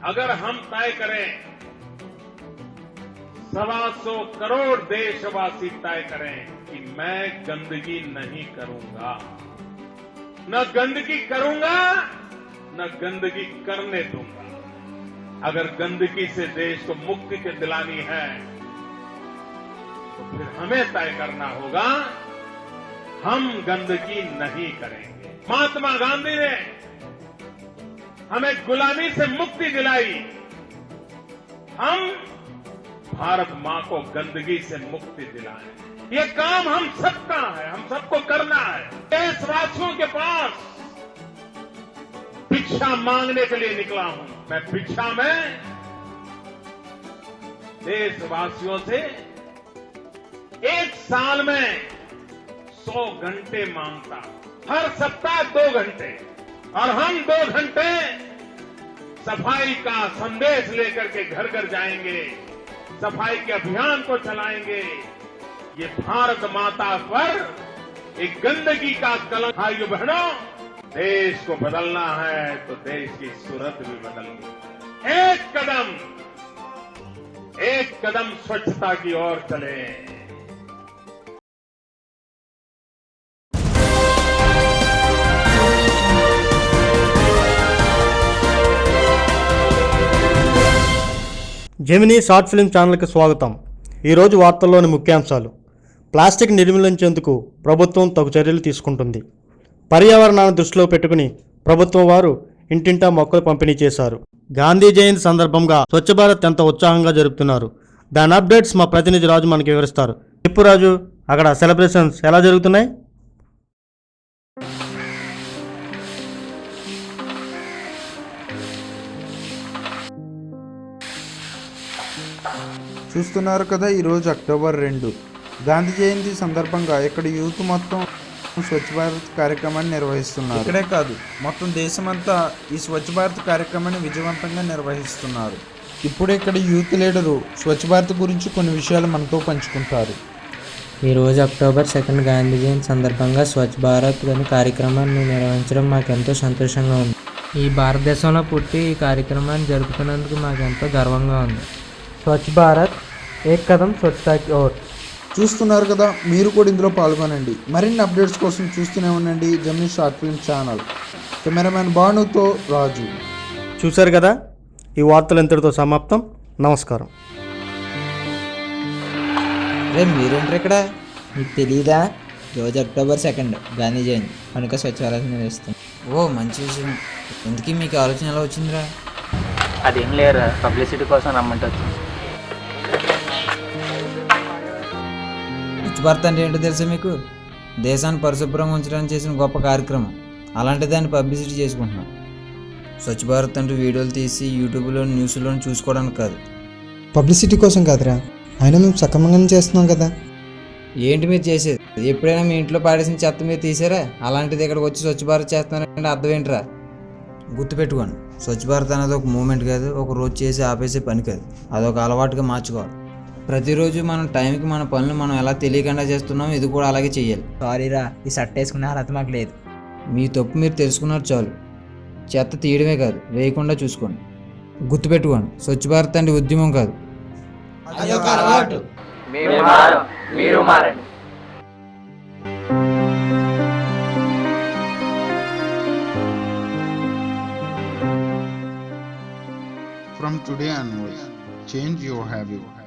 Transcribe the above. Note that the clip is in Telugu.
अगर हम तय करें, 125 करोड़ देशवासी तय करें कि मैं गंदगी नहीं करूंगा, न गंदगी करूंगा, न गंदगी करने दूंगा। अगर गंदगी से देश को मुक्ति दिलानी है तो फिर हमें तय करना होगा, हम गंदगी नहीं करेंगे। महात्मा गांधी ने हमें गुलामी से मुक्ति दिलाई, हम भारत मां को गंदगी से मुक्ति दिलाएं। ये काम हम सबका है, हम सबको करना है। देशवासियों के पास भिक्षा मांगने के लिए निकला हूं। मैं भिक्षा में देशवासियों से एक साल में 100 घंटे मांगता हूं, हर सप्ताह 2 घंटे, और हम 2 घंटे सफाई का संदेश लेकर के घर घर जाएंगे, सफाई के अभियान को चलाएंगे। ये भारत माता पर एक गंदगी का कलंक। भाइयों बहनों, देश को बदलना है तो देश की सूरत भी बदलनी है। एक कदम स्वच्छता की ओर चलें। జెమినీ షార్ట్ ఫిల్మ్ ఛానల్కి స్వాగతం. ఈరోజు వార్తల్లోని ముఖ్యాంశాలు. ప్లాస్టిక్ నిర్మూలించేందుకు ప్రభుత్వం తగు చర్యలు తీసుకుంటుంది. పర్యావరణాన్ని దృష్టిలో పెట్టుకుని ప్రభుత్వం వారు ఇంటింటా మొక్కలు పంపిణీ చేశారు. గాంధీ జయంతి సందర్భంగా స్వచ్ఛ భారత్ ఎంత ఉత్సాహంగా జరుపుతున్నారు. దాని అప్డేట్స్ మా ప్రతినిధి రాజు మనకి వివరిస్తారు. చెప్పు రాజు, అక్కడ సెలబ్రేషన్స్ ఎలా జరుగుతున్నాయి? చూస్తున్నారు కదా, ఈరోజు అక్టోబర్ 2 గాంధీ జయంతి సందర్భంగా ఇక్కడ యూత్ మొత్తం స్వచ్ఛ భారత్ కార్యక్రమాన్ని నిర్వహిస్తున్నారు. ఇక్కడే కాదు, మొత్తం దేశమంతా ఈ స్వచ్ఛ భారత్ కార్యక్రమాన్ని విజయవంతంగా నిర్వహిస్తున్నారు. ఇప్పుడు ఇక్కడ యూత్ లీడరు స్వచ్ఛ భారత్ గురించి కొన్ని విషయాలు మనతో పంచుకుంటారు. ఈరోజు అక్టోబర్ 2 గాంధీ జయంతి సందర్భంగా స్వచ్ఛ భారత్ అనే కార్యక్రమాన్ని నిర్వహించడం మాకెంతో సంతోషంగా ఉంది. ఈ భారతదేశంలో పుట్టి ఈ కార్యక్రమాన్ని జరుపుతున్నందుకు మాకెంతో గర్వంగా ఉంది. స్వచ్ఛ భారత్ ఏక్ కదం స్వచ్ఛతా కి ఓర్. చూస్తున్నారు కదా, మీరు కూడా ఇందులో పాల్గొనండి. మరిన్ని అప్డేట్స్ కోసం చూస్తూనే ఉండండి Gemini short film channel. Cameraman భానుతో రాజు. చూశారు కదా, ఈ వార్తలు ఇంతటితో సమాప్తం. నమస్కారం. మీరేంటారు ఇక్కడ? మీకు తెలియదా? రోజు అక్టోబర్ 2 గాంధీ జయంతి కనుక స్వచ్ఛ భారత్ నిర్వహిస్తాం. ఓ మంచి విషయం. ఎందుకు మీకు ఆలోచన ఎలా వచ్చిందిరా? అదేం లేరా, పబ్లిసిటీ కోసం రమ్మంటే వచ్చింది. స్వచ్ఛ భారత్ అంటే ఏంటో తెలుసా మీకు? దేశాన్ని పరిశుభ్రంగా ఉంచడానికి చేసిన గొప్ప కార్యక్రమం. అలాంటి దాన్ని పబ్లిసిటీ చేసుకుంటున్నాం. స్వచ్ఛ భారత్ అంటూ వీడియోలు తీసి యూట్యూబ్లో న్యూస్లో చూసుకోవడానికి కాదు, పబ్లిసిటీ కోసం కాదురా. అయినా మేము సక్రమంగానే చేస్తున్నాం కదా. ఏంటి మీరు చేసేది? ఎప్పుడైనా మీ ఇంట్లో పాడేసిన చెత్త మీరు తీసారా? అలాంటిది ఇక్కడికి వచ్చి స్వచ్ఛ భారత్ చేస్తున్నారంటే అర్థం ఏంట్రా? గుర్తుపెట్టుకోండి, స్వచ్ఛ భారత్ అనేది ఒక మూమెంట్ కాదు, ఒక రోజు చేసి ఆపేసే పని కాదు. అదొక అలవాటుగా మార్చుకోవాలి. ప్రతిరోజు మనం టైంకి మన పనులు మనం ఎలా తెలియకుండా చేస్తున్నాం, ఇది కూడా అలాగే చేయాలి. సారీరా, ఈ షర్ట్ వేసుకునే అర్హత మాకు లేదు. మీ తప్పు మీరు తెలుసుకున్నారు చాలు. చెత్త తీయడమే కాదు, వేయకుండా చూసుకోండి. గుర్తుపెట్టుకోండి, స్వచ్ఛ భారత్ అంటే ఉద్యమం కాదు, మీరు మారండి. From today onwards, change your habit.